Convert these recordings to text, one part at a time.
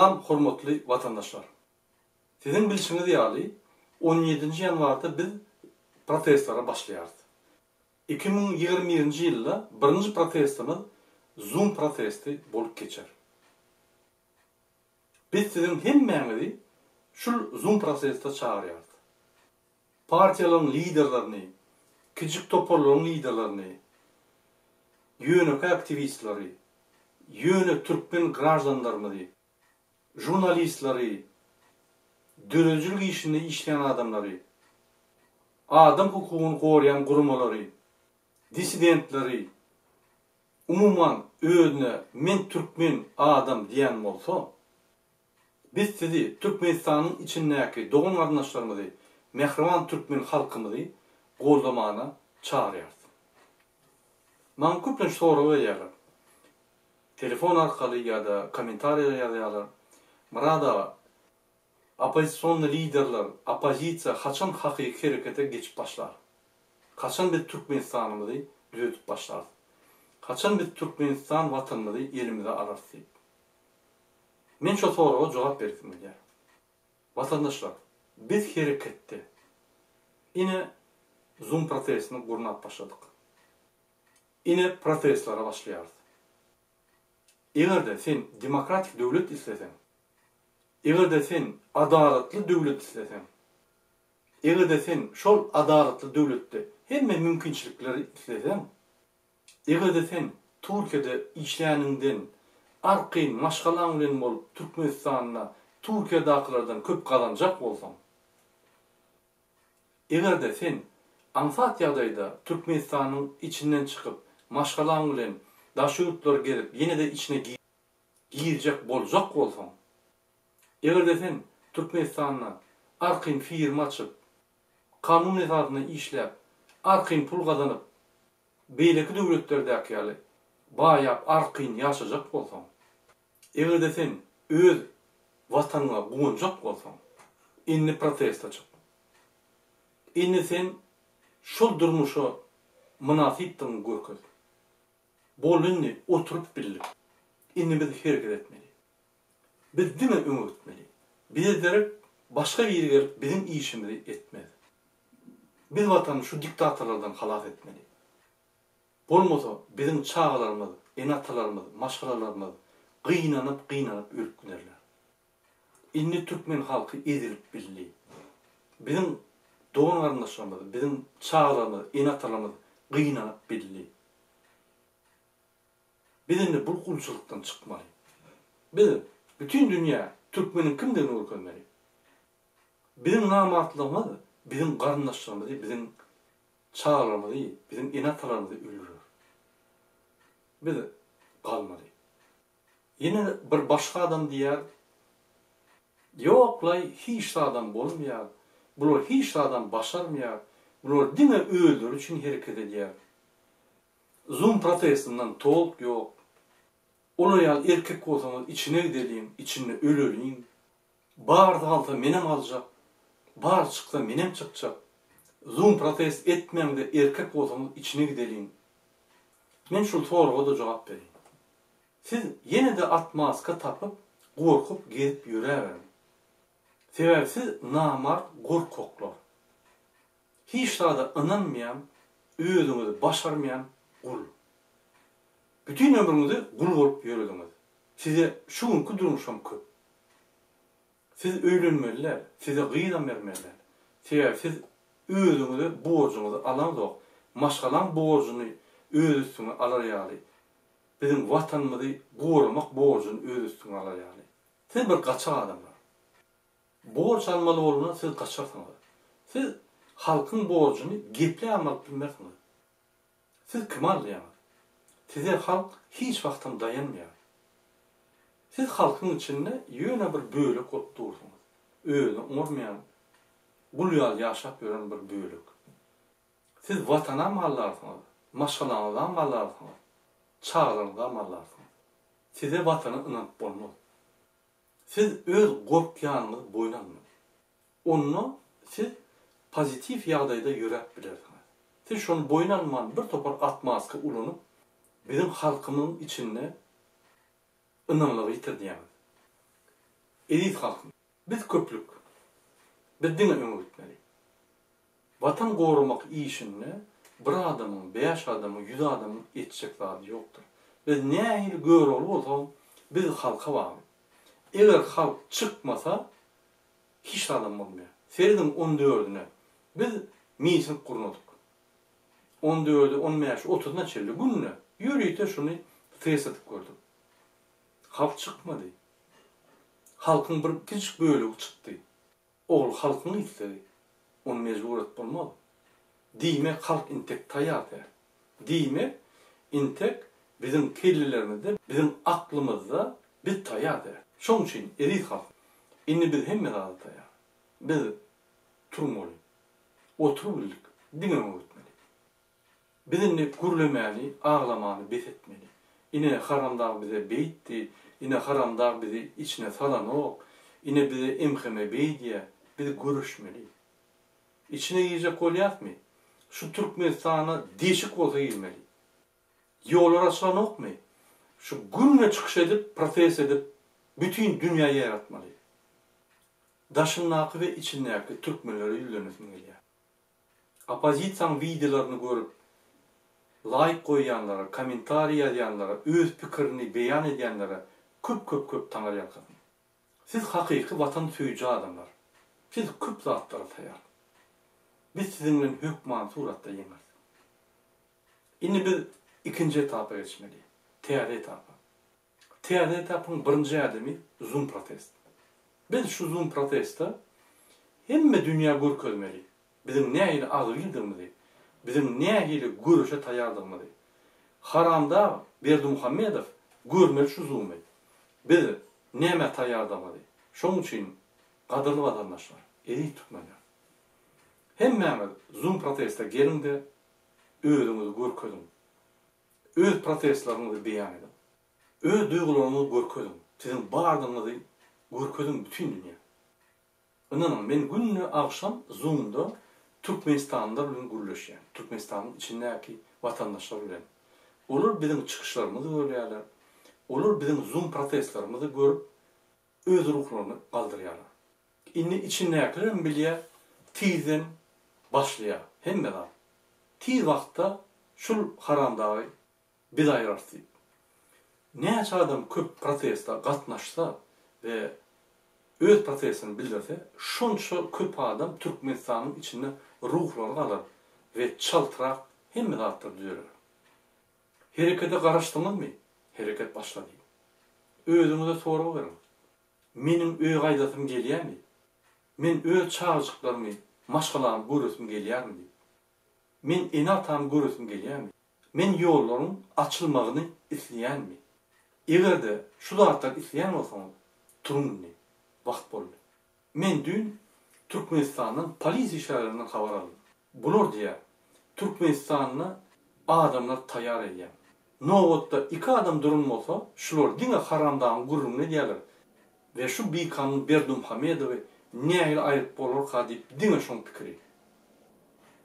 Salam hormatly vatandaşlar. Sizin bilişiniz ýaly 17-nji ýanwarda biz protestlara başlaýardy. 2021-nji ýylda birinji protestimiz Zoom protesti bolup geçer. Biz sizin hemmeňizi şul Zoom protestine çağırýardy. Partiýalaryň liderlerini, kiçik toparlaryň liderlerini, ýönek aktivistleri, ýöne türkmen grajdanlarymyzy, jurnalistleri, dörejilgi işinde işleyen adamları, adam hukukuny gorayan gurumları, disidentleri, umuman özüne men türkmen adam diýen bolsa, biz sizi Türkmenistanyň içindäki dogan gardaşlarymyzy, mehriban türkmen halkymyzy goldamana çağırýardy. Man köplen soraw berýärler. Telefon arkaly ýa-da kommentariýa ýazýarlar. Murada opozisiýon liderler, opozisiýa haçan hakyky herekete geçip başlar? Kaçan biz Türkmenistanyňyzy düzeltip başlar? Kaçan biz Türkmenistan watanymyzy elimize alarsyk? Men şu sorawa jogap berdim diýär. Vatandaşlar, biz hereketde ine Zoom protestini gurnap başladyk. Ine protestlara başlaýardy. Egerde sen demokratik döwlet islesen, egerde sen adalatly döwlet islesen, egerde sen şol adalatly döwletde hemme mümkinçilikleri islesen, egerde sen Türkiýede işläningden arqyn maşgalaň bilen bolup Türkmenistanyna Türkiýadakylardan köp kazanjak bolsaň, egerde sen ansat ýagdaýda Türkmenistanyň içinden çykyp maşgalaň bilen daşyurtlar gelip ýene de içine giýirjek boljak bolsaň, egerde sen Türkmenistanyna arqyn firma açyp, kanun esasyna işläp, arqyn pul gazanyp, beýleki döwletlerdäki ýaly baýap arqyn ýaşajak bolsaň, egerde sen öz watanyňa guwunjak bolsaň, inni protest açyp, inni sen şol durmuşa münasipdiň görkezip, bolunni oturup bilip, inni biz hereket etmeli. Biz dime öňe gitmeli. Bizler başga bir ýerge gelip bizim işimizi etmeli. Biz watany şu diktatorlardan halas etmeli. Bolmasa bizim çağalarymyz, enatalarymyz, maşgalalarymyz gynanyp ölüp giderler. Inni türkmen halky ezilip billi. Bizim dogan gardaşlarymyz, bizim çağalarymyz, enatalarymyz gynanyp billi. Bizimle bu kulçuluktan çıkmalı. Biz bütün dünya Türkmenin kimden ölkönmeli? Bizim namatlığımız, bizim gardaşlarımız, bizim çağlarımız, bizim enatalarımız ölür. Biz kalmalı. Yine bir başka adam diýär, yoklay hiç adam bolmaýar, bular hiç adam başarmaýar, bular dine öldürür için hareket edýär. Zoom protestinden tolk yok. Olayal erkek bolsaňyz içine gidelim, içinde ölelim. Bar dalda menem aljak, bar çyksa menem çykjak. Zoom protest etmemde erkek bolsaňyz içine gidelim. Men şol sorawa da jogap bereyim. Siz yine de atmaska tapıp, gorkup gezip ýüräberin. Sebäbi siz namar gorkoklar. Hiç da inanmaýan, özüňizi başarmaýan gul. Bütün ömrüňizi gul bolup ýörediňiz. Size şu günkü durmuşam köp. Siz öýlenmeliler, size gyýdan bermeliler. Sebäbi siz özüňizi, borjuňyzy alanzok, maşgalan borjuny öz üstüne alar ýaly. Bizim watanymyzy goramak borjuny öz üstüne alar ýaly. Siz bir gaçak adamlar. Borç almaly bolmaň siz gaçaksyňyz. Siz halkyň borjuny geple almaly bilmersiňiz. Siz kim alýarsyňyz? Size halk hiç wagtdan dayanmaýar. Siz halkyň içinde ýöne bir bölük bolup durýarsyňyz. Özüni uňurmaýan, bul ýaly ýaşap ýören bir bölük. Siz watana mallarsyňyz, maşgalaňyza mallarsyňyz, çağlarynıza mallarsyňyz. Size watany ynanyp bolmaz. Siz öz gorkýanyňyz boýlanmaň. Onu siz pozitiv ýagdaýda ýörep bilersiňiz. Siz şonu boýlanman bir topar atmaska ulanyp bizim halkımın içinde ınamlığı yitirdiýämiz. Edit halkın. Biz köplük. Biz dine öňe gitmeli. Vatan gorumak işini bir adamın, 5 adamın, 100 adamın etjek zady ýokdur. Biz nähili gör bolsa biz halka bagly. Eger halk çykmasa hiç adam bolmaýar. Seridin 14-üne biz miýsin gurnadyk. 14-ü 15-30-na çelli günne ýürüýte şunu fesatyp gördüm. Halk çykmady. Halkın bir kiçik bölegi çykdy. Ol halkyň istedi. Onu mecburat bolmaly. Diýmek halk intek taýýar. Diýmek intek bizim kellilerimizde, bizim aklımızda bir taýýar. Şoň üçin elit halk. Indi biz hemme zady taýýar. Biz turmaly. Oturup diňe öwretmeli. Bizini gürlemeli, ağlamaly, besetmeli. Ine haramdag bize beýtdi, ine haramdag bizi içine salan ok, ine bize emheme beýdiýe, biz görüşmeli. İçine yiyecek bolýarmy? Şu Türkmenistana deşik bolsa gelmeli. Ýollar açylan okmy? Şu günne çykyş edip, protest edip, bütün dünýäyi yaratmaly. Daşynnaky we içindäki türkmenleri ýüzlenmesin gelýär. Opozisiýaň videolaryny görüp, like koýanlara, kommentariýa ýazýanlara, öz pikirini beýan edýänlere köp taňar ýalkyn. Siz hakyky vatan söýüji adamlar. Siz köp zatlara taýýar. Biz sizinle hökman suratda ýeňiz. Indi biz ikinji etapa geçmeli. Teýär etapa. Teýär etapyň birinji adamy Zoom protest. Biz şu Zoom protestda hemme dünýä görkezmeli. Bizim nähili agyrdygymy, bizim nähili görüşe taýýardygymy. Haramda Berdimuhammedow görmeli şu Zoom'y. Biz näme taýýardygymy. Şoň üçin gadyrly watandaşlar, elit türkmenler. Hemme Zoom protestda gelinde özüňizi görkezin. Öz protestlaryňyzy beýan edin. Öz duýgularyňyzy görkezin. Sizin bardygyňyzy görkezin bütün dünýä. Ondan men günne akşam Zoom'da Türkmenistan'da bilen gürleşýän. Türkmenistanyň içindäki watandaşlar bilen. Olur bizim çykyşlarymyzy görýärler. Olur bizim Zoom protestlarymyzy görüp öz ruhlaryny galdyrýarlar. Indi içindäkiler bilýär, tizen başlaýar. Hemme de. Tiz wagtda şul haramdagy biz aýrardy. Näçe adam köp protestda gatnaşsa ve öz protestini bildirse, şonça köp adam Türkmenistanyň içinde ruhlary galar ve çaltyrak hemme zatlar düzeler. Herekete garaşdyňyzmy? Hereket başlady. Özüňize soraw berin. Menim öý gaýdasym gelýärmi? Men öz çağırjyklarymy, maşgalarym görüsüm gelýärmi? Men enatam görüsüm gelýärmi? Men ýollaryň açylmagyny isleýärmi? Egerde şu zatlar isleýän bolsaňyz, turunny, wagt boldy. Men dün Türkmenistanyň polisiýa işlerinden habar aldım. Bular diýär, Türkmenistanyny adamlar taýýar edýär. Nowatda 2 adam durum bolsa, şular diňe haramdagyň gurruny diýerler. Ve şu Bikanyň Berdimuhammedowy nähili aýryp bolar diýip diňe şoň pikiri.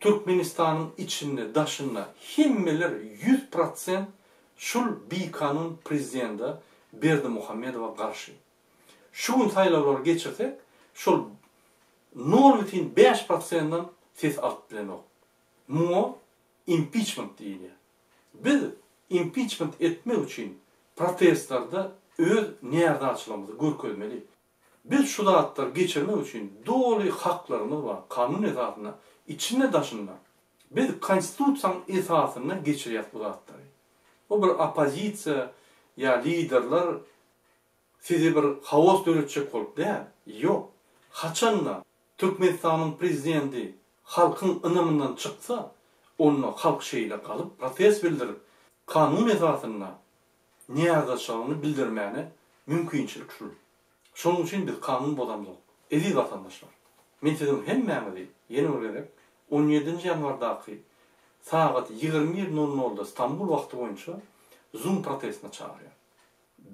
Türkmenistanyň içinde, daşynda hemmeler 100% şul Bikanyň prezidenti Berdimuhammedowa garşy. Şu gün saýlawlar geçirsek, şol 0,5%-dan ses alyp bilenok. Mu impeachment diýilýär. Biz impeachment etmek üçin protestlarda öz näde açylmamyzy görkezmeli. Biz şu zatlar geçirmek üçin doly haklarymyz bar, kanun esasyna, içinde daşynda. Biz konstitusiýaň esasyna geçirýär bu zatlary. O bir opozisiýa ya liderler sizi bir havas döretjek bolup däl. Ýok. Haçanla Türkmenistanyň prezidenti halkyň ynamyndan çyksa, onu halk şeýle galyp protest bildirip, kanun esasyna näde açylygyny bildirmäne mümkinçilik şul. Şoň üçin biz kanun bozamyk. Eziz watandaşlar. Men sizin hemmäňizi ýene öwrek 17-nji ýanwardaky saat 21:00-da İstanbul wagty boýunça Zoom protestine çağırýar.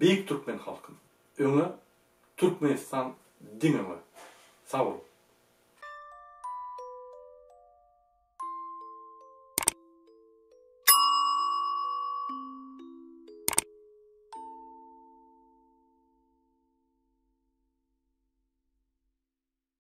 Beýik türkmen halkyny öňe Türkmenistan diňe sağ ol.